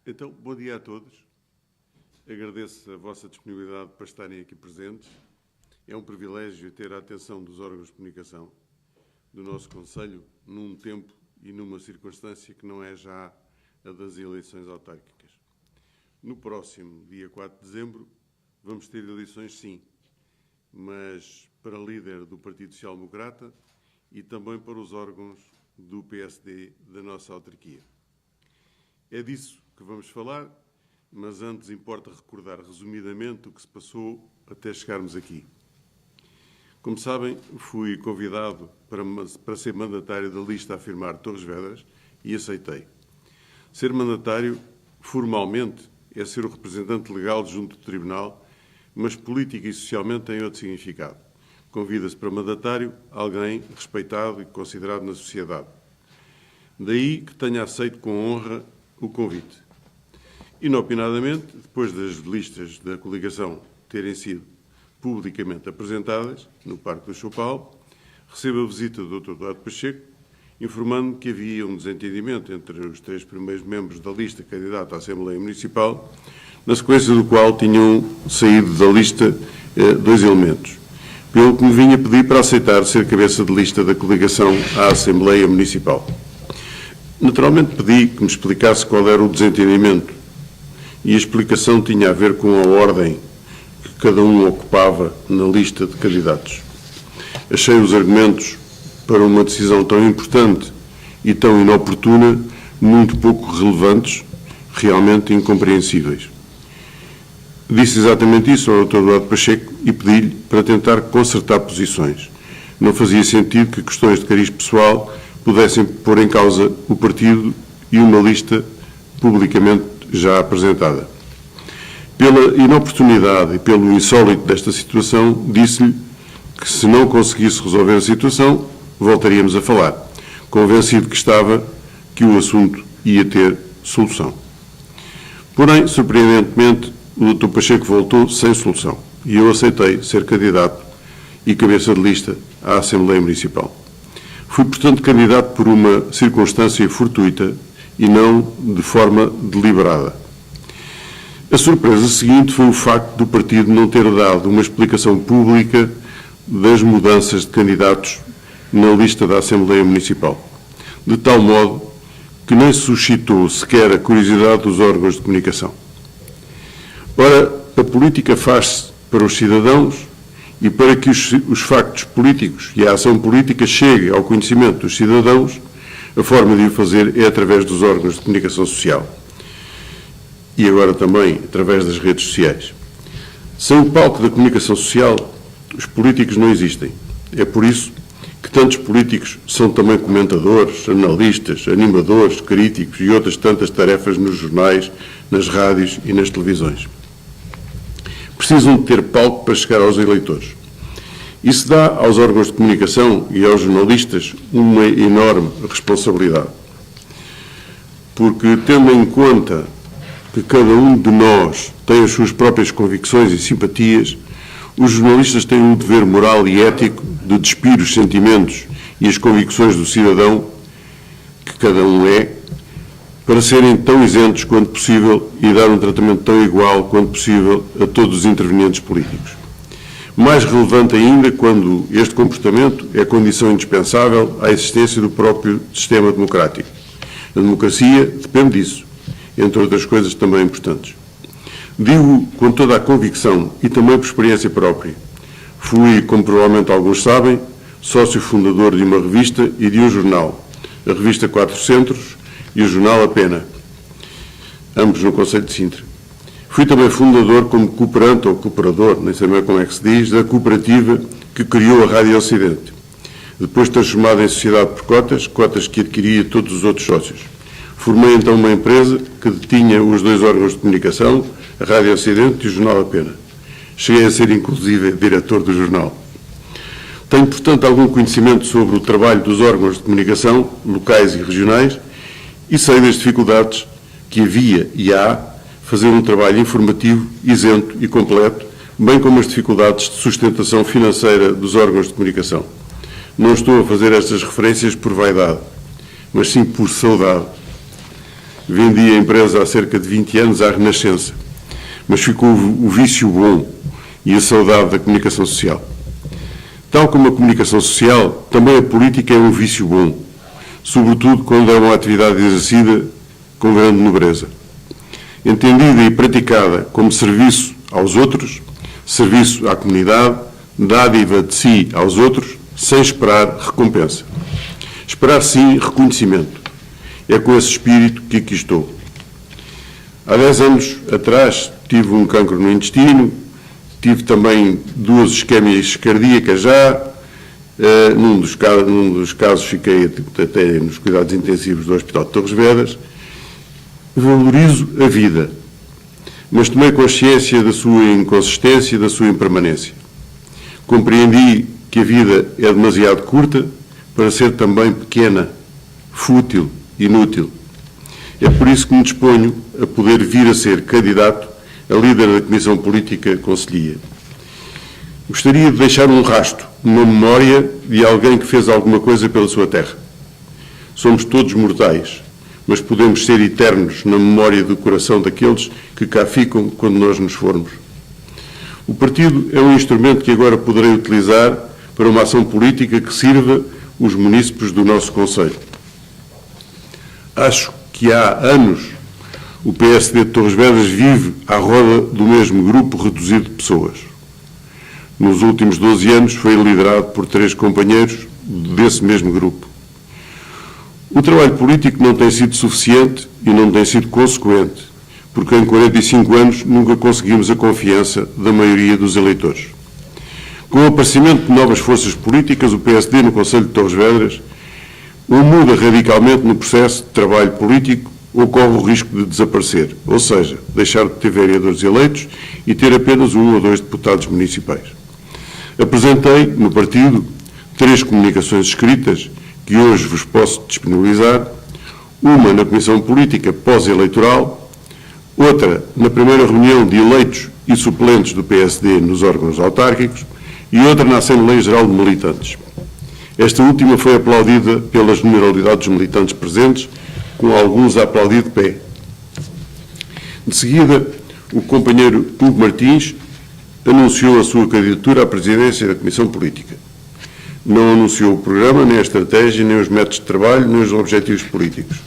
Então, bom dia a todos. Agradeço a vossa disponibilidade para estarem aqui presentes. É um privilégio ter a atenção dos órgãos de comunicação do nosso Conselho num tempo e numa circunstância que não é já a das eleições autárquicas. No próximo dia 4 de dezembro vamos ter eleições, sim, mas para líder do Partido Social Democrata e também para os órgãos do PSD da nossa autarquia. É disso que vamos falar, mas antes importa recordar resumidamente o que se passou até chegarmos aqui. Como sabem, fui convidado para ser mandatário da lista a afirmar Torres Vedras e aceitei. Ser mandatário, formalmente, é ser o representante legal junto do Tribunal, mas política e socialmente tem outro significado. Convida-se para mandatário alguém respeitado e considerado na sociedade. Daí que tenha aceito com honra o convite. Inopinadamente, depois das listas da coligação terem sido publicamente apresentadas no Parque do Choupal, recebo a visita do Dr. Eduardo Pacheco, informando-me que havia um desentendimento entre os 3 primeiros membros da lista candidata à Assembleia Municipal, na sequência do qual tinham saído da lista 2 elementos, pelo que me vinha pedir para aceitar ser cabeça de lista da coligação à Assembleia Municipal. Naturalmente pedi que me explicasse qual era o desentendimento e a explicação tinha a ver com a ordem que cada um ocupava na lista de candidatos. Achei os argumentos para uma decisão tão importante e tão inoportuna muito pouco relevantes, realmente incompreensíveis. Disse exatamente isso ao Dr. Eduardo Pacheco e pedi-lhe para tentar consertar posições. Não fazia sentido que questões de cariz pessoal pudessem pôr em causa o partido e uma lista publicamente já apresentada. Pela inoportunidade e pelo insólito desta situação, disse-lhe que se não conseguisse resolver a situação, voltaríamos a falar, convencido que estava que o assunto ia ter solução. Porém, surpreendentemente, o Dr. Pacheco voltou sem solução e eu aceitei ser candidato e cabeça de lista à Assembleia Municipal. Fui, portanto, candidato por uma circunstância fortuita e não de forma deliberada. A surpresa seguinte foi o facto do partido não ter dado uma explicação pública das mudanças de candidatos na lista da Assembleia Municipal, de tal modo que nem suscitou sequer a curiosidade dos órgãos de comunicação. Ora, a política faz-se para os cidadãos e para que os factos políticos e a ação política cheguem ao conhecimento dos cidadãos, a forma de o fazer é através dos órgãos de comunicação social e agora também através das redes sociais. Sem o palco da comunicação social, os políticos não existem. É por isso que tantos políticos são também comentadores, analistas, animadores, críticos e outras tantas tarefas nos jornais, nas rádios e nas televisões. Precisam de ter palco para chegar aos eleitores. Isso dá aos órgãos de comunicação e aos jornalistas uma enorme responsabilidade. Porque, tendo em conta que cada um de nós tem as suas próprias convicções e simpatias, os jornalistas têm o dever moral e ético de despir os sentimentos e as convicções do cidadão, que cada um é, para serem tão isentos quanto possível e dar um tratamento tão igual quanto possível a todos os intervenientes políticos. Mais relevante ainda quando este comportamento é condição indispensável à existência do próprio sistema democrático. A democracia depende disso, entre outras coisas também importantes. Digo com toda a convicção e também por experiência própria. Fui, como provavelmente alguns sabem, sócio fundador de uma revista e de um jornal, a revista 4 Centros e o jornal A Pena, ambos no Concelho de Sintra. Fui também fundador como cooperante ou cooperador, nem sei bem como é que se diz, da cooperativa que criou a Rádio Ocidente, depois transformada em sociedade por cotas que adquiria todos os outros sócios. Formei então uma empresa que detinha os 2 órgãos de comunicação, a Rádio Ocidente e o jornal A Pena. Cheguei a ser, inclusive, diretor do jornal. Tenho, portanto, algum conhecimento sobre o trabalho dos órgãos de comunicação, locais e regionais, e sei das dificuldades que havia e há fazer um trabalho informativo, isento e completo, bem como as dificuldades de sustentação financeira dos órgãos de comunicação. Não estou a fazer estas referências por vaidade, mas sim por saudade. Vendi a empresa há cerca de 20 anos à Renascença, mas ficou o vício bom e a saudade da comunicação social. Tal como a comunicação social, também a política é um vício bom, sobretudo quando é uma atividade exercida com grande nobreza. Entendida e praticada como serviço aos outros, serviço à comunidade, dádiva de si aos outros, sem esperar recompensa. Esperar, sim, reconhecimento. É com esse espírito que aqui estou. Há 10 anos atrás tive um cancro no intestino, tive também 2 isquémias cardíacas já. Num dos casos fiquei até nos cuidados intensivos do Hospital de Torres Vedras. Valorizo a vida, mas tomei consciência da sua inconsistência e da sua impermanência. Compreendi que a vida é demasiado curta para ser também pequena, fútil, inútil. É por isso que me disponho a poder vir a ser candidato a líder da Comissão Política Conselhia. Gostaria de deixar um rastro, uma memória de alguém que fez alguma coisa pela sua terra. Somos todos mortais, mas podemos ser eternos na memória do coração daqueles que cá ficam quando nós nos formos. O partido é um instrumento que agora poderei utilizar para uma ação política que sirva os munícipes do nosso concelho. Acho que há anos o PSD de Torres Vedras vive à roda do mesmo grupo reduzido de pessoas. Nos últimos 12 anos foi liderado por 3 companheiros desse mesmo grupo. O trabalho político não tem sido suficiente e não tem sido consequente, porque em 45 anos nunca conseguimos a confiança da maioria dos eleitores. Com o aparecimento de novas forças políticas, o PSD no Concelho de Torres Vedras ou muda radicalmente no processo de trabalho político ou corre o risco de desaparecer, ou seja, deixar de ter vereadores eleitos e ter apenas 1 ou 2 deputados municipais. Apresentei no partido 3 comunicações escritas que hoje vos posso disponibilizar, uma na Comissão Política pós-eleitoral, outra na primeira reunião de eleitos e suplentes do PSD nos órgãos autárquicos e outra na Assembleia Geral de Militantes. Esta última foi aplaudida pela generalidade dos militantes presentes, com alguns a aplaudir de pé. De seguida, o companheiro Hugo Martins anunciou a sua candidatura à presidência da Comissão Política. Não anunciou o programa, nem a estratégia, nem os métodos de trabalho, nem os objetivos políticos.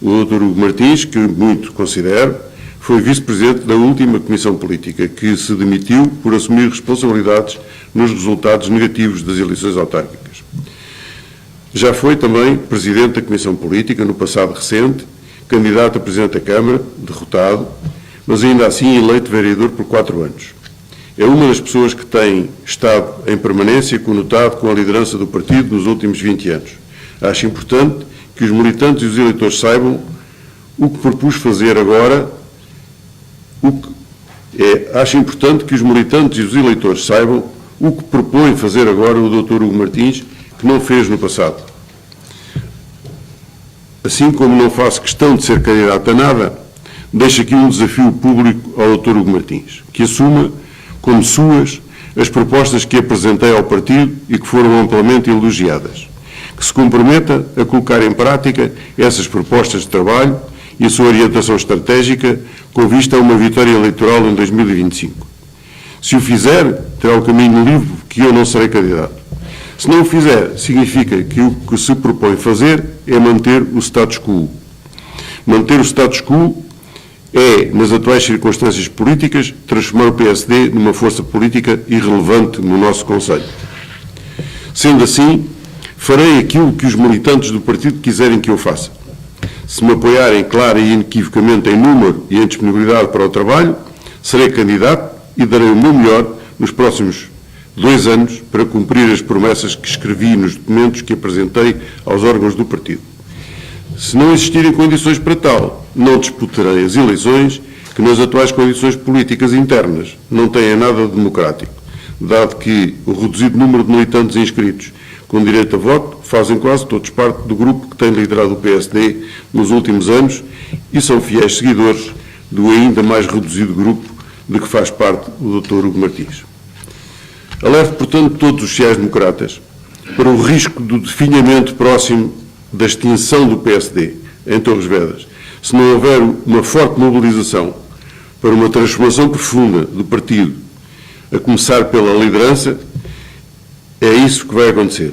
O Dr. Hugo Martins, que muito considero, foi vice-presidente da última Comissão Política, que se demitiu por assumir responsabilidades nos resultados negativos das eleições autárquicas. Já foi também presidente da Comissão Política no passado recente, candidato a presidente da Câmara, derrotado, mas ainda assim eleito vereador por 4 anos. É uma das pessoas que tem estado em permanência conotado com a liderança do partido nos últimos 20 anos. Acho importante que os militantes e os eleitores saibam o que propus fazer agora, acho importante que os militantes e os eleitores saibam o que propõe fazer agora o Dr. Hugo Martins, que não fez no passado. Assim como não faço questão de ser candidato a nada, deixo aqui um desafio público ao Dr. Hugo Martins, que assuma como suas as propostas que apresentei ao partido e que foram amplamente elogiadas. Que se comprometa a colocar em prática essas propostas de trabalho e a sua orientação estratégica com vista a uma vitória eleitoral em 2025. Se o fizer, terá o caminho livre que eu não serei candidato. Se não o fizer, significa que o que se propõe fazer é manter o status quo. Manter o status quo é, nas atuais circunstâncias políticas, transformar o PSD numa força política irrelevante no nosso Conselho. Sendo assim, farei aquilo que os militantes do partido quiserem que eu faça. Se me apoiarem clara e inequivocamente em número e em disponibilidade para o trabalho, serei candidato e darei o meu melhor nos próximos 2 anos para cumprir as promessas que escrevi nos documentos que apresentei aos órgãos do partido. Se não existirem condições para tal, não disputarei as eleições que, nas atuais condições políticas internas, não têm nada de democrático, dado que o reduzido número de militantes inscritos com direito a voto fazem quase todos parte do grupo que tem liderado o PSD nos últimos anos e são fiéis seguidores do ainda mais reduzido grupo de que faz parte o Dr. Hugo Martins. Alerto, portanto, todos os sociais-democratas para o risco do definhamento próximo da extinção do PSD em Torres Vedras, se não houver uma forte mobilização para uma transformação profunda do partido, a começar pela liderança, é isso que vai acontecer.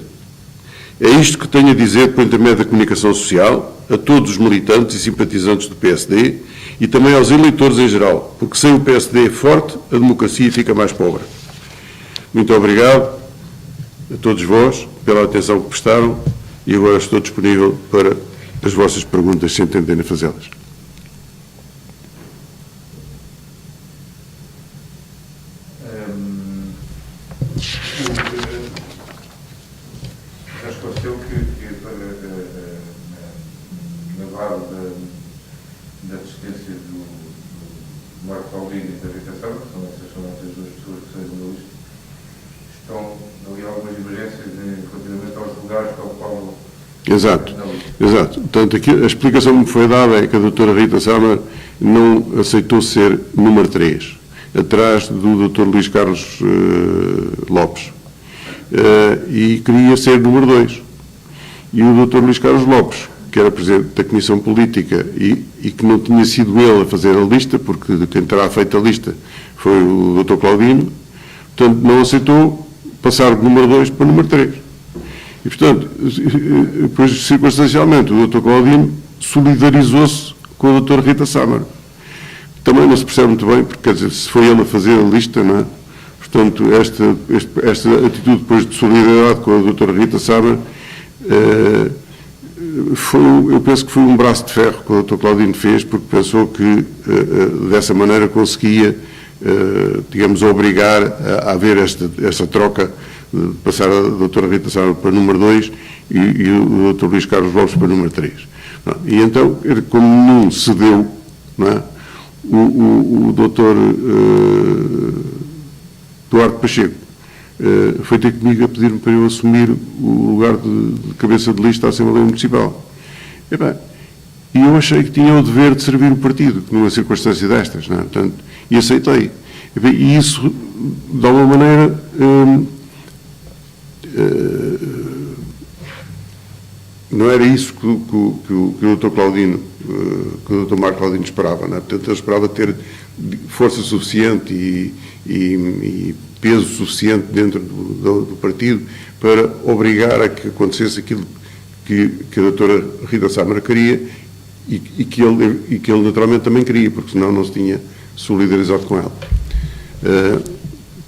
É isto que tenho a dizer por intermédio da comunicação social, a todos os militantes e simpatizantes do PSD e também aos eleitores em geral, porque sem o PSD forte, a democracia fica mais pobre. Muito obrigado a todos vós pela atenção que prestaram e agora estou disponível para as vossas perguntas, se entenderem fazê-las. Já esclareceu que na base da assistência do Marco Paulino e da Rita Sá, que são essas duas pessoas que são da lista, estão ali algumas divergências relativamente aos lugares que ocupam. Exato, exato. Portanto, aqui a explicação que me foi dada é que a doutora Rita Sá não aceitou ser número 3, atrás do doutor Luís Carlos Lopes, e queria ser número 2. E o doutor Luís Carlos Lopes, que era presidente da Comissão Política e que não tinha sido ele a fazer a lista, porque quem terá feito a lista foi o doutor Claudino, portanto, não aceitou passar do número 2 para o número 3. E, portanto, depois, circunstancialmente, o Dr. Claudino solidarizou-se com a doutora Rita Sá. Também não se percebe muito bem, porque, quer dizer, se foi ele a fazer a lista, não é? Portanto, esta atitude depois de solidariedade com a doutora Rita Sá, eu penso que foi um braço de ferro que o Dr. Claudino fez, porque pensou que, dessa maneira, conseguia, digamos, obrigar a haver esta troca, de passar a doutora Rita Sá para número 2 e o Dr. Luís Carlos Lopes para número 3. E então, como não cedeu, não é? O Dr. Duarte Pacheco foi ter comigo a pedir-me para eu assumir o lugar de cabeça de lista à Assembleia Municipal. E eu achei que tinha o dever de servir o partido, numa circunstância destas, não é? Portanto, e aceitei. E isso, de alguma maneira, não era isso que o Dr. Claudino, que o Dr. Marco Claudino esperava, não é? Portanto, ele esperava ter força suficiente e peso suficiente dentro do partido para obrigar a que acontecesse aquilo que a doutora Rita Sá queria e que ele naturalmente também queria, porque senão não se tinha solidarizado com ela.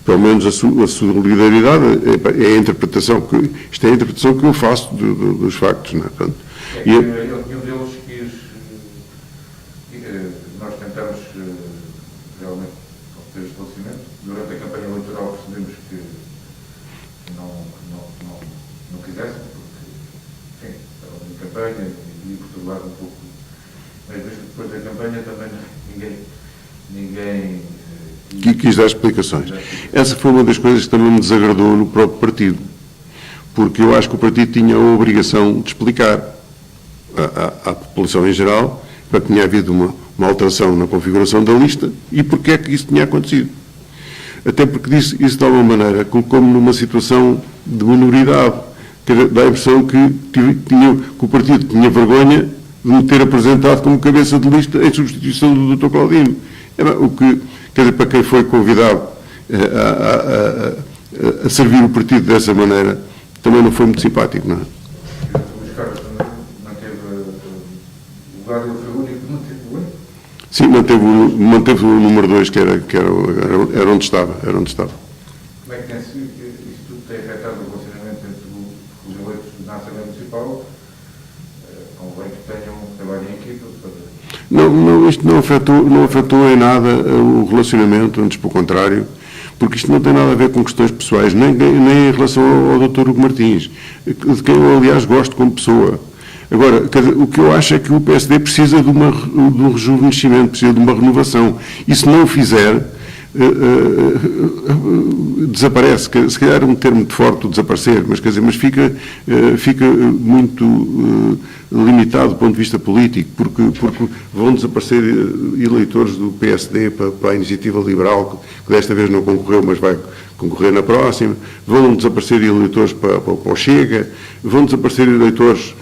Pelo menos a solidariedade é a interpretação que, isto é a interpretação que eu faço dos factos, não é? Portanto, nenhum deles quis, nós tentamos realmente obter esclarecimento. Durante a campanha eleitoral percebemos que não quisessem, porque, enfim, estavam em campanha e perturbado um pouco. Mas depois da campanha também ninguém quis dar explicações. Essa foi uma das coisas que também me desagradou no próprio partido, porque eu acho que o partido tinha a obrigação de explicar à população em geral para que tinha havido uma alteração na configuração da lista e porque é que isso tinha acontecido. Até porque isso de alguma maneira colocou-me numa situação de minoridade, que dá a impressão que o partido tinha vergonha de me ter apresentado como cabeça de lista em substituição do Dr. Claudino. O que, quer dizer, para quem foi convidado a servir o partido dessa maneira, também não foi muito simpático, não é? O Luís Carlos manteve o lugar, ele foi o único que manteve o único? Sim, manteve o número 2, que era onde estava. Como é que tem sido? Isso tudo tem afetado o relacionamento entre os eleitos na Assembleia Municipal? Convém que trabalhem em equipa para... Não, isto não afetou em nada o relacionamento, antes pelo contrário, porque isto não tem nada a ver com questões pessoais, nem em relação ao Dr. Hugo Martins, de quem eu, aliás, gosto como pessoa. Agora, o que eu acho é que o PSD precisa de um rejuvenescimento, precisa de uma renovação. E se não o fizer, desaparece. Se calhar é um termo muito forte, o desaparecer, mas, mas fica muito limitado do ponto de vista político, porque vão desaparecer eleitores do PSD para a Iniciativa Liberal, que desta vez não concorreu, mas vai concorrer na próxima, vão desaparecer eleitores para o Chega, vão desaparecer eleitores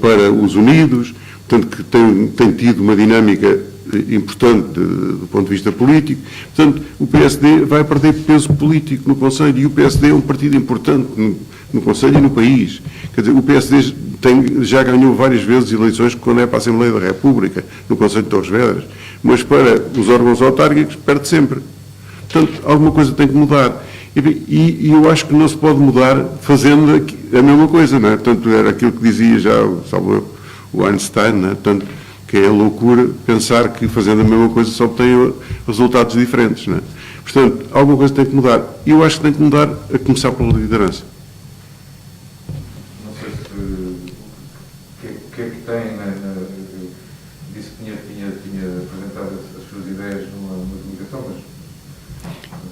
para os Unidos, portanto, que tem tido uma dinâmica importante do ponto de vista político. Portanto, o PSD vai perder peso político no Conselho, e o PSD é um partido importante no Conselho e no país. Quer dizer, o PSD já ganhou várias vezes eleições quando é para a Assembleia da República, no Conselho de Torres Vedras, mas para os órgãos autárquicos perde sempre. Portanto, alguma coisa tem que mudar. E eu acho que não se pode mudar fazendo a mesma coisa, não é? Portanto, era aquilo que dizia já o Einstein, não é? Portanto, que é a loucura pensar que fazendo a mesma coisa só obtém resultados diferentes, não é? Portanto, alguma coisa tem que mudar. E eu acho que tem que mudar, a começar pela liderança. Não sei se... O que é que tem... disse que tinha apresentado as suas ideias numa comunicação, mas...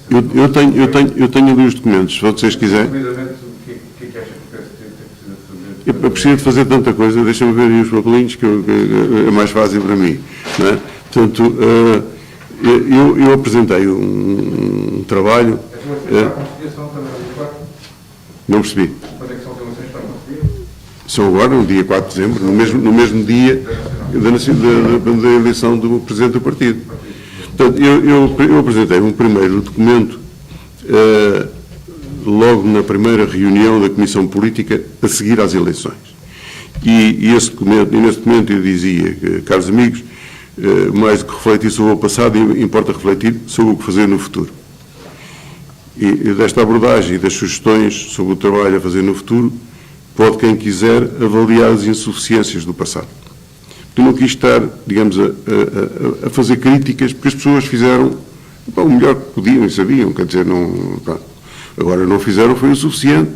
Eu tenho ali os documentos, se vocês quiserem. Resumidamente, o que é que acha que o PSD precisa fazer? Eu preciso de fazer tanta coisa, deixa-me ver aí os papelinhos, que é mais fácil para mim. Não é? Portanto, eu apresentei um trabalho... Não percebi. Quando é que são as eleições para a Conselhia? São agora, no dia 4 de dezembro, no mesmo dia da eleição do Presidente do Partido. Portanto, eu apresentei um primeiro documento logo na primeira reunião da Comissão Política a seguir às eleições. E nesse documento eu dizia que, caros amigos, mais do que refletir sobre o passado, importa refletir sobre o que fazer no futuro. E desta abordagem e das sugestões sobre o trabalho a fazer no futuro, pode quem quiser avaliar as insuficiências do passado. Eu não quis estar, digamos, a fazer críticas, porque as pessoas fizeram o melhor que podiam e sabiam, quer dizer, não... Pronto. Agora, não fizeram foi o suficiente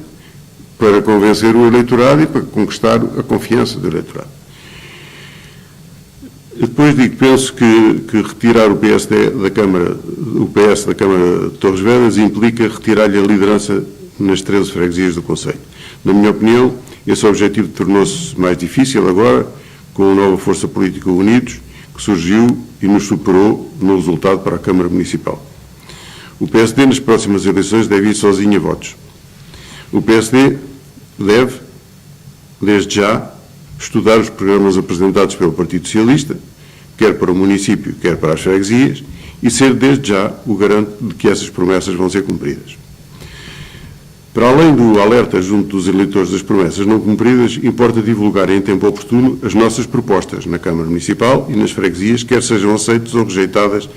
para convencer o eleitorado e para conquistar a confiança do eleitorado. Depois digo, penso que retirar o PS da Câmara de Torres Vedras implica retirar-lhe a liderança nas 13 freguesias do Conselho. Na minha opinião, esse objetivo tornou-se mais difícil agora, com a nova força política Unidos, que surgiu e nos superou no resultado para a Câmara Municipal. O PSD, nas próximas eleições, deve ir sozinho a votos. O PSD deve, desde já, estudar os programas apresentados pelo Partido Socialista, quer para o município, quer para as freguesias, e ser, desde já, o garante de que essas promessas vão ser cumpridas. Para além do alerta junto dos eleitores das promessas não cumpridas, importa divulgar em tempo oportuno as nossas propostas na Câmara Municipal e nas freguesias, quer sejam aceitas ou rejeitadas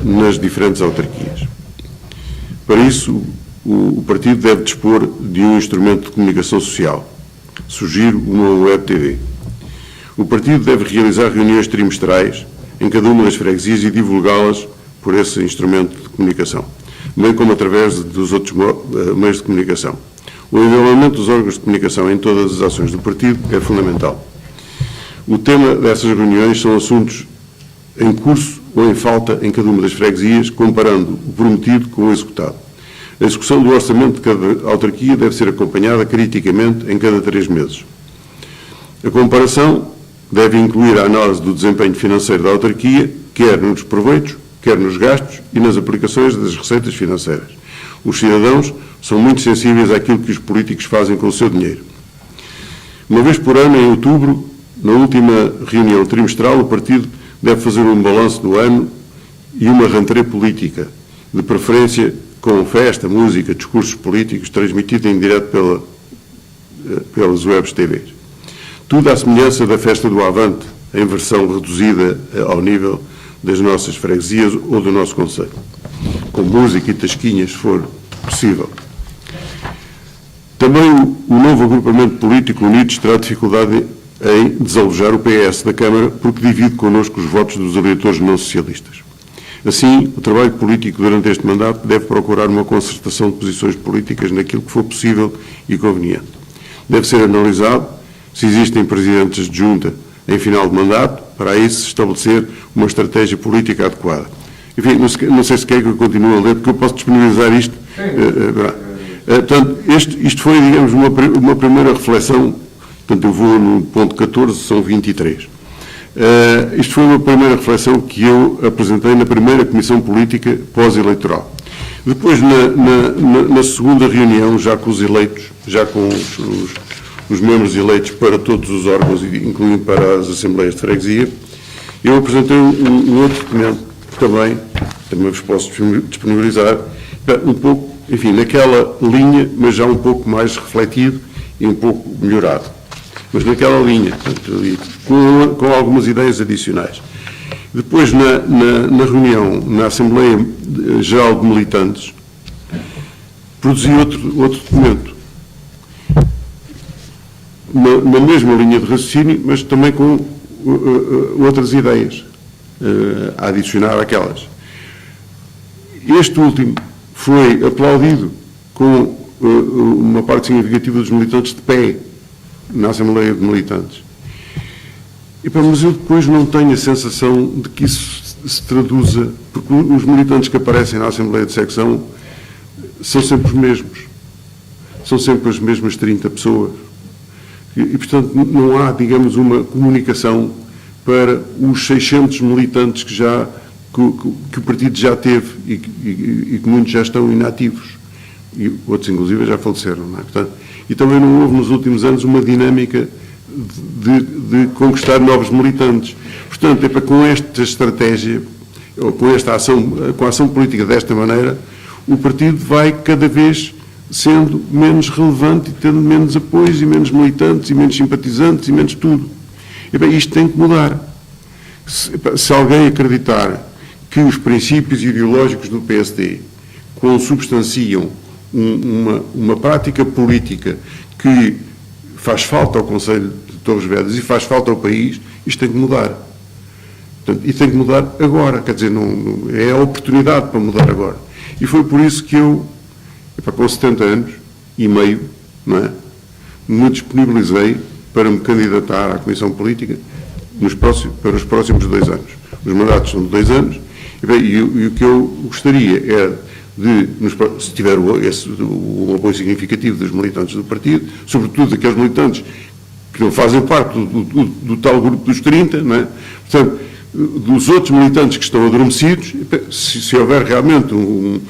nas diferentes autarquias. Para isso, o partido deve dispor de um instrumento de comunicação social. Sugiro uma web TV. O partido deve realizar reuniões trimestrais em cada uma das freguesias e divulgá-las por esse instrumento de comunicação, bem como através dos outros meios de comunicação. O envolvimento dos órgãos de comunicação em todas as ações do partido é fundamental. O tema dessas reuniões são assuntos em curso ou em falta em cada uma das freguesias, comparando o prometido com o executado. A execução do orçamento de cada autarquia deve ser acompanhada criticamente em cada 3 meses. A comparação deve incluir a análise do desempenho financeiro da autarquia, quer nos proveitos, quer nos gastos e nas aplicações das receitas financeiras. Os cidadãos são muito sensíveis àquilo que os políticos fazem com o seu dinheiro. Uma vez por ano, em outubro, na última reunião trimestral, o partido deve fazer um balanço do ano e uma rentrée política, de preferência com festa, música, discursos políticos, transmitido em direto pelas webs TV. Tudo à semelhança da festa do Avante, em versão reduzida ao nível das nossas freguesias ou do nosso concelho, com música e tasquinhas, se for possível. Também o novo agrupamento político Unidos terá dificuldade em desalojar o PS da Câmara porque divide connosco os votos dos eleitores não socialistas. Assim, o trabalho político durante este mandato deve procurar uma concertação de posições políticas naquilo que for possível e conveniente. Deve ser analisado se existem presidentes de junta em final de mandato, para aí se estabelecer uma estratégia política adequada. Enfim, não sei se quer que eu continue a ler, porque eu posso disponibilizar isto. Portanto, isto foi, digamos, uma primeira reflexão. Portanto, eu vou no ponto 14, são 23. Isto foi uma primeira reflexão que eu apresentei na primeira Comissão Política pós-eleitoral. Depois, na segunda reunião, já com os eleitos, já com os membros eleitos para todos os órgãos, incluindo para as Assembleias de Freguesia, eu apresentei um outro documento que também vos posso disponibilizar, um pouco, enfim, naquela linha, mas já um pouco mais refletido e um pouco melhorado. Mas naquela linha, portanto, com algumas ideias adicionais. Depois, na reunião, na Assembleia Geral de Militantes, produzi outro documento, na mesma linha de raciocínio, mas também com outras ideias a adicionar àquelas. Este último foi aplaudido com uma parte significativa dos militantes de pé na Assembleia de Militantes. Mas eu depois não tenho a sensação de que isso se traduza, porque os militantes que aparecem na Assembleia de Secção são sempre os mesmos. São sempre as mesmas 30 pessoas. E, portanto, não há, digamos, uma comunicação para os 600 militantes que o partido já teve e que muitos já estão inativos. E outros, inclusive, já faleceram. Não é? Portanto, e também não houve, nos últimos anos, uma dinâmica de conquistar novos militantes. Portanto, com esta estratégia, ou com esta ação, com a ação política desta maneira, o partido vai cada vez sendo menos relevante e tendo menos apoios e menos militantes e menos simpatizantes e menos tudo. Isto tem que mudar. Se alguém acreditar que os princípios ideológicos do PSD consubstanciam uma prática política que faz falta ao Conselho de Torres Vedras e faz falta ao país, isto tem que mudar. Portanto, e tem que mudar agora, quer dizer, é a oportunidade para mudar agora. E foi por isso que eu, com 70 anos e meio, não é, me disponibilizei para me candidatar à Comissão Política para os próximos 2 anos. Os mandatos são de 2 anos, e o que eu gostaria era de, se tiver o apoio significativo dos militantes do partido, sobretudo aqueles militantes que não fazem parte do tal grupo dos 30, não é? Portanto, dos outros militantes que estão adormecidos, se houver realmente um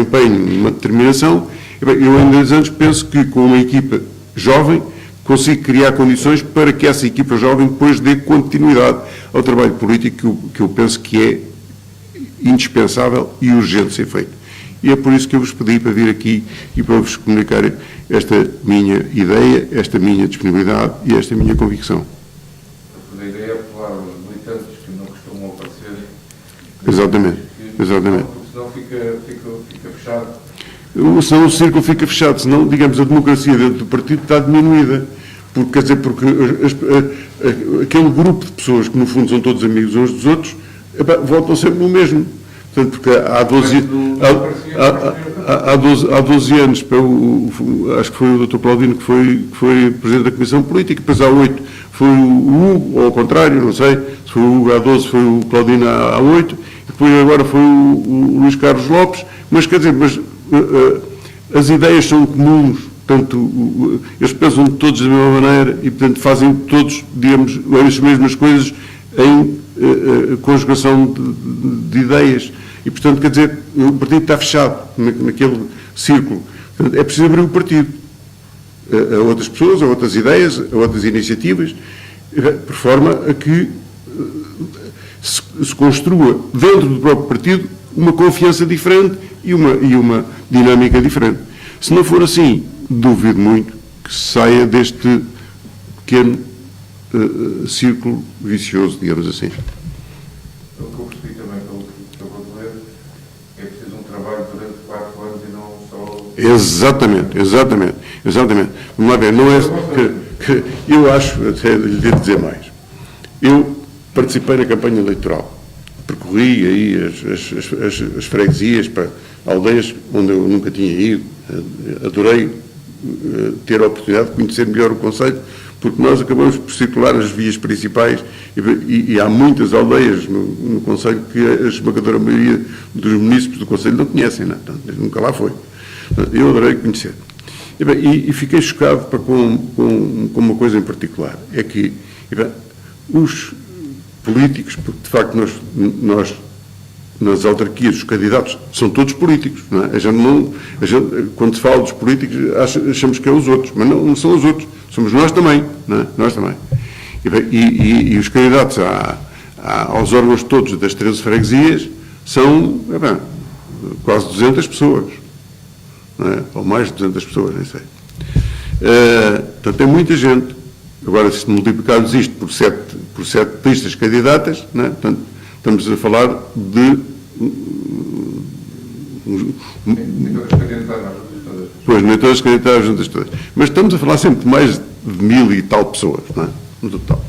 empenho, uma determinação, eu em 2 anos penso que com uma equipa jovem consigo criar condições para que essa equipa jovem depois dê continuidade ao trabalho político que eu penso que é indispensável e urgente ser feito. E é por isso que eu vos pedi para vir aqui e para vos comunicar esta minha ideia, esta minha disponibilidade e esta minha convicção. A ideia é falar aos militantes que não costumam aparecer. Exatamente, exatamente. Porque senão fica fechado. Senão o círculo fica fechado, senão, digamos, a democracia dentro do partido está diminuída. Porque, quer dizer, porque aquele grupo de pessoas que, no fundo, são todos amigos uns dos outros, voltam sempre no mesmo. Portanto, porque há 12 anos, acho que foi o Dr. Claudino que foi Presidente da Comissão Política, depois há 8 foi o Hugo, ou ao contrário, não sei, se foi o Hugo há 12, foi o Claudino há 8, depois agora foi o Luís Carlos Lopes, mas quer dizer, as ideias são comuns, portanto, eles pensam todos da mesma maneira e, portanto, fazem todos, digamos, as mesmas coisas em conjugação de ideias. E, portanto, quer dizer, o partido está fechado naquele círculo. Portanto, é preciso abrir o partido a outras pessoas, a outras ideias, a outras iniciativas, por forma a que se construa dentro do próprio partido uma confiança diferente e uma dinâmica diferente. Se não for assim, duvido muito que saia deste pequeno círculo vicioso, digamos assim. O que eu percebi também pelo que acabou de ler é preciso um trabalho durante 4 anos e não só... Exatamente. Vamos lá ver, não é... eu acho, até lhe devo dizer mais, eu participei na campanha eleitoral, percorri aí as freguesias para aldeias onde eu nunca tinha ido, adorei ter a oportunidade de conhecer melhor o Conselho, porque nós acabamos por circular nas vias principais e há muitas aldeias no Conselho que a esmagadora maioria dos munícipes do Conselho não conhecem, não é? Portanto, nunca lá foi. Eu adorei conhecer. E fiquei chocado com uma coisa em particular, é que os políticos, porque de facto nós nas autarquias, os candidatos são todos políticos. Não é? Quando se fala dos políticos, achamos que é os outros, mas não são os outros, somos nós também. Não é? Nós também. E os candidatos aos órgãos todos das 13 freguesias são quase 200 pessoas, não é? Ou mais de 200 pessoas, nem sei. Portanto, é muita gente. Agora, se multiplicarmos isto por sete listas candidatas, não é? Portanto, estamos a falar de... Pois, nem todas as candidatas juntas todas. Mas estamos a falar sempre de mais de 1000 e tal pessoas, não é? No total.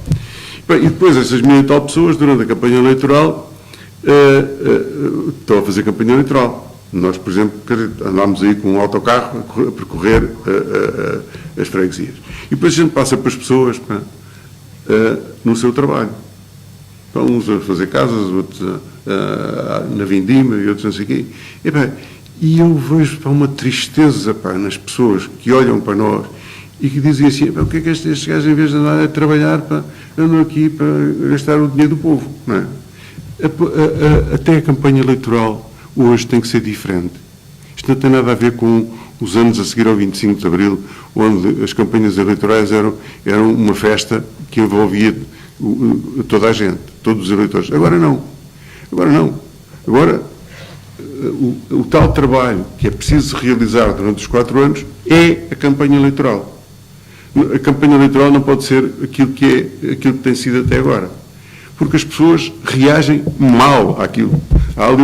Bem, e depois essas 1000 e tal pessoas, durante a campanha eleitoral, estão a fazer campanha eleitoral. Nós, por exemplo, andámos aí com um autocarro a percorrer as freguesias. E depois a gente passa para as pessoas no seu trabalho. Uns a fazer casas, outros na vindima e outros não sei o quê. E eu vejo uma tristeza nas pessoas que olham para nós e que dizem assim, o que é que estes gajos, em vez de andar a trabalhar, andam aqui para gastar o dinheiro do povo, não é? Até a campanha eleitoral hoje tem que ser diferente. Isto não tem nada a ver com os anos a seguir ao 25 de Abril, onde as campanhas eleitorais eram uma festa que envolvia toda a gente, todos os eleitores. Agora não. Agora, o tal trabalho que é preciso realizar durante os 4 anos é a campanha eleitoral. A campanha eleitoral não pode ser aquilo que tem sido até agora. Porque as pessoas reagem mal àquilo. Há ali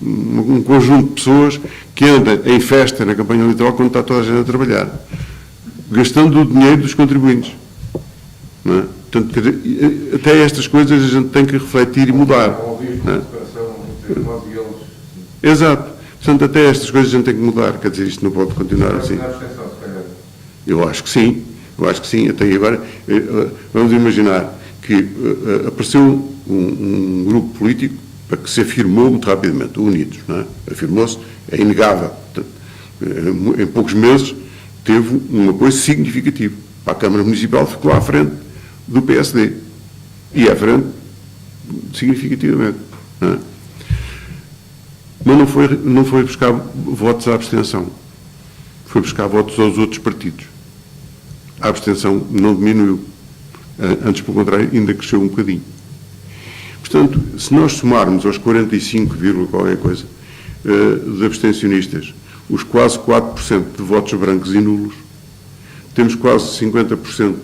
um conjunto de pessoas que anda em festa na campanha eleitoral quando está toda a gente a trabalhar, gastando o dinheiro dos contribuintes. Não é? Portanto, quer dizer, até estas coisas a gente tem que refletir e mudar. Não é? Exato. Portanto, até estas coisas a gente tem que mudar. Quer dizer, isto não pode continuar assim. Eu acho que sim. Até agora, vamos imaginar que apareceu um grupo político que se afirmou muito rapidamente, o Unidos, não é? Afirmou-se, é inegável. Portanto, em poucos meses teve um apoio significativo. A Câmara Municipal ficou à frente do PSD. E à frente significativamente. Não é? Mas não foi buscar votos à abstenção. Foi buscar votos aos outros partidos. A abstenção não diminuiu. Antes, pelo contrário, ainda cresceu um bocadinho. Portanto, se nós somarmos aos 45, qualquer coisa, de abstencionistas, os quase 4% de votos brancos e nulos, temos quase 50%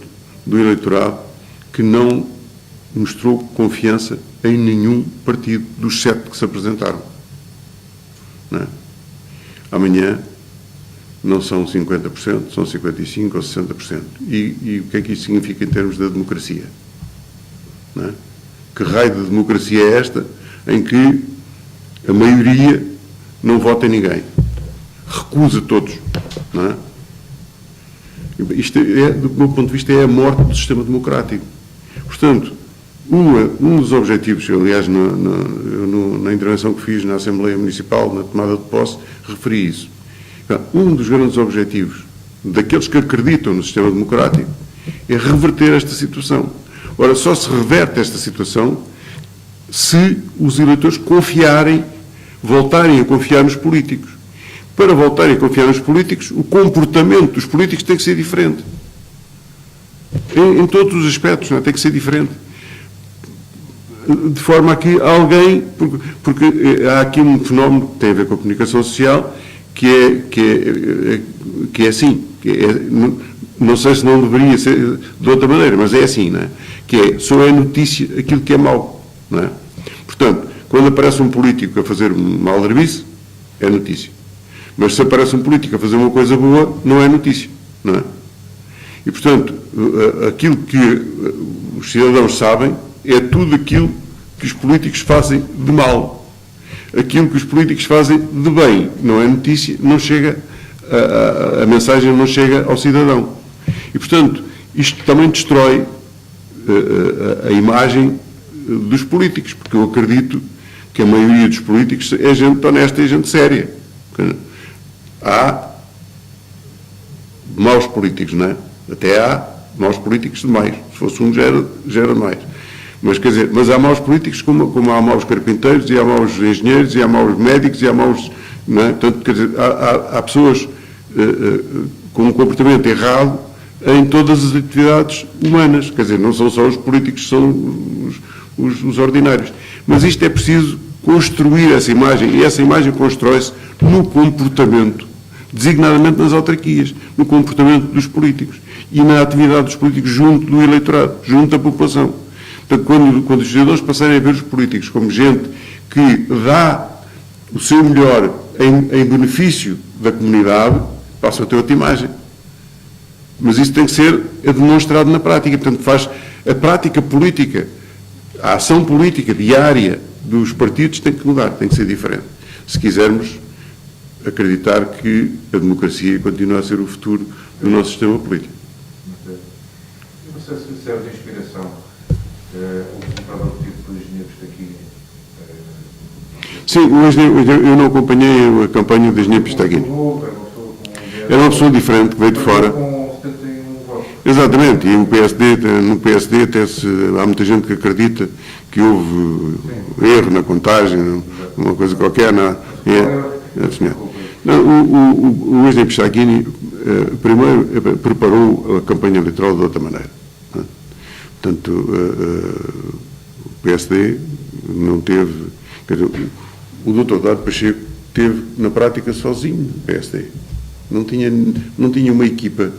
do eleitorado que não mostrou confiança em nenhum partido dos 7 que se apresentaram. Não é? Amanhã não são 50%, são 55% ou 60%. E o que é que isto significa em termos da democracia? Não é? Que raio de democracia é esta em que a maioria não vota em ninguém? Recusa todos. Não é? Isto, do meu ponto de vista, é a morte do sistema democrático. Portanto, um dos objetivos, aliás, na intervenção que fiz na Assembleia Municipal, na tomada de posse, referi isso. Um dos grandes objetivos daqueles que acreditam no sistema democrático é reverter esta situação. Ora, só se reverte esta situação se os eleitores voltarem a confiar nos políticos. Para voltarem a confiar nos políticos, o comportamento dos políticos tem que ser diferente. Em todos os aspectos, não é? Tem que ser diferente. De forma a que alguém... Porque há aqui um fenómeno que tem a ver com a comunicação social que é assim. Não sei se não deveria ser de outra maneira, mas é assim, não é? Só é notícia aquilo que é mau, não é? Portanto, quando aparece um político a fazer um aldrabice, é notícia. Mas se aparece um político a fazer uma coisa boa, não é notícia, não é? E, portanto, aquilo que os cidadãos sabem é tudo aquilo que os políticos fazem de mal. Aquilo que os políticos fazem de bem não é notícia, não chega, a mensagem não chega ao cidadão. E, portanto, isto também destrói a imagem dos políticos, porque eu acredito que a maioria dos políticos é gente honesta e gente séria. Há maus políticos, não é? Até há maus políticos demais. Se fosse um, já era mais. Mas, quer dizer, mas há maus políticos como há maus carpinteiros, e há maus engenheiros, e há maus médicos, e há maus... Não é? Portanto, quer dizer, há pessoas com um comportamento errado em todas as atividades humanas. Quer dizer, não são só os políticos, são os ordinários. Mas isto é preciso construir essa imagem, e essa imagem constrói-se no comportamento, designadamente nas autarquias, no comportamento dos políticos e na atividade dos políticos junto do eleitorado, junto da população. Portanto, quando os cidadãos passarem a ver os políticos como gente que dá o seu melhor em benefício da comunidade, passam a ter outra imagem. Mas isso tem que ser demonstrado na prática. Portanto, faz a prática política, a ação política diária dos partidos tem que mudar, tem que ser diferente. Se quisermos acreditar que a democracia continua a ser o futuro do nosso sistema político. Não sei se serve de inspiração o trabalho tido pelo engenheiro Pistachini. Sim, eu não acompanhei a campanha do engenheiro Pistachini. Era uma pessoa diferente, que veio de fora. Exatamente, e no PSD há muita gente que acredita que houve erro na contagem, uma coisa qualquer. O engenheiro Pistachini primeiro preparou a campanha eleitoral de outra maneira. Portanto, o PSD não teve... Quer dizer, o Dr. Eduardo Pacheco teve, na prática, sozinho no PSD. Não tinha uma equipa.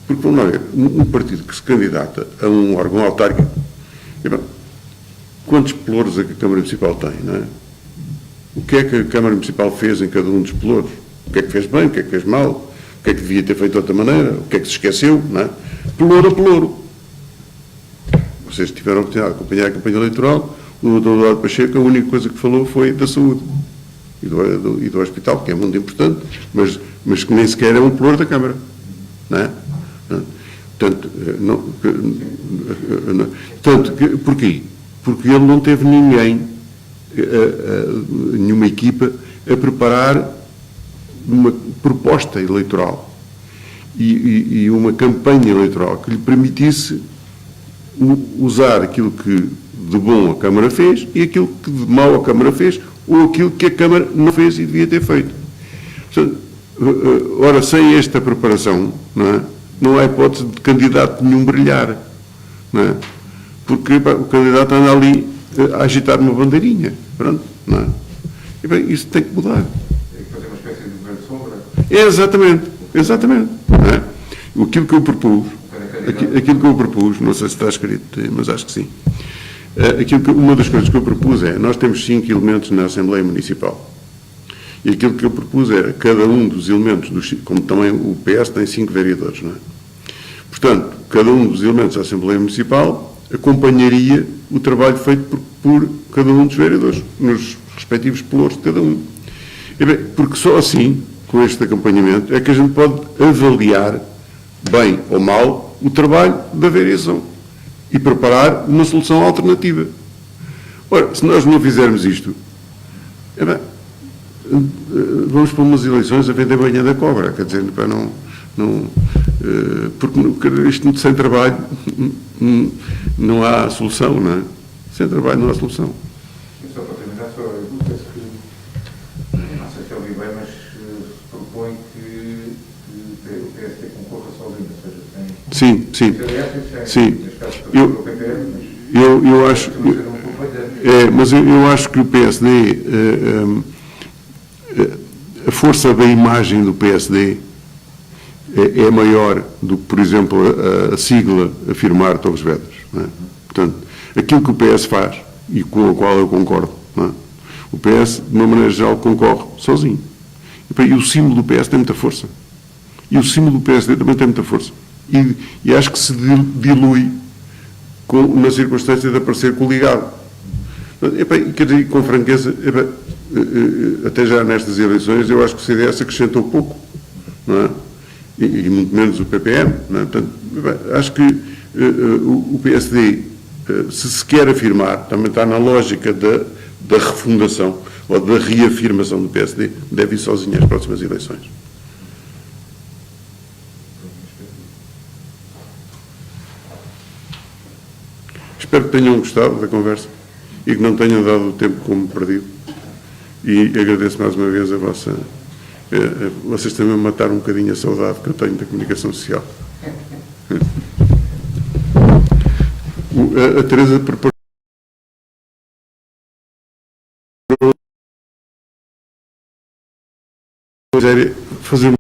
Porque, vamos lá ver, um partido que se candidata a um órgão autárquico, quantos pelouros a Câmara Municipal tem, não é? O que é que a Câmara Municipal fez em cada um dos pelouros? O que é que fez bem, o que é que fez mal? O que é que devia ter feito de outra maneira? O que é que se esqueceu, não é? Pelouro a pelouro. Vocês tiveram a oportunidade de acompanhar a campanha eleitoral. O Dr. Eduardo Pacheco, a única coisa que falou foi da saúde e do hospital, que é muito importante, mas que nem sequer é um pelouro da Câmara, não é? Portanto, porquê? Porque ele não teve nenhuma equipa a preparar uma proposta eleitoral e uma campanha eleitoral que lhe permitisse usar aquilo que de bom a Câmara fez e aquilo que de mau a Câmara fez ou aquilo que a Câmara não fez e devia ter feito. Portanto, ora, sem esta preparação, não há hipótese de candidato nenhum brilhar, não é? Porque o candidato anda ali a agitar uma bandeirinha, pronto, não é? E bem, isso tem que mudar. Tem que fazer uma espécie de governo sombra. Exatamente, não é? Aquilo que eu propus, não sei se está escrito, mas acho que sim. Uma das coisas que eu propus nós temos 5 elementos na Assembleia Municipal. E aquilo que eu propus era cada um dos elementos, como também o PS tem 5 vereadores, não é? Portanto, cada um dos elementos da Assembleia Municipal acompanharia o trabalho feito por cada um dos vereadores, nos respectivos pelouros de cada um. E bem, porque só assim, com este acompanhamento, é que a gente pode avaliar, bem ou mal, o trabalho da variação e preparar uma solução alternativa. Ora, se nós não fizermos isto, vamos para umas eleições a vender banha da cobra, quer dizer, porque isto sem trabalho não há solução, não é? Sem trabalho não há solução. Só para terminar, eu penso que, não sei se ouvi bem, mas se propõe que o PSD concorra sozinho, ou seja, Sim. Eu acho... mas eu acho que o PSD... a força da imagem do PSD é maior do que, por exemplo, a sigla afirmar Torres Vedras. Não é? Portanto, aquilo que o PS faz, e com o qual eu concordo, não é? O PS, de uma maneira geral, concorre sozinho. E o símbolo do PS tem muita força. E o símbolo do PSD também tem muita força. E acho que se dilui na circunstância de aparecer coligado. Quer dizer, com franqueza, até já nestas eleições, eu acho que o CDS acrescentou pouco, não é? E muito menos o PPM, não é? Portanto, acho que o PSD, se quer afirmar, também está na lógica da refundação ou da reafirmação do PSD, deve ir sozinho às próximas eleições. Espero que tenham gostado da conversa e que não tenham dado o tempo como perdido. E agradeço mais uma vez a vossa... vocês também mataram um bocadinho a saudade que eu tenho da comunicação social. A Teresa preparou fazer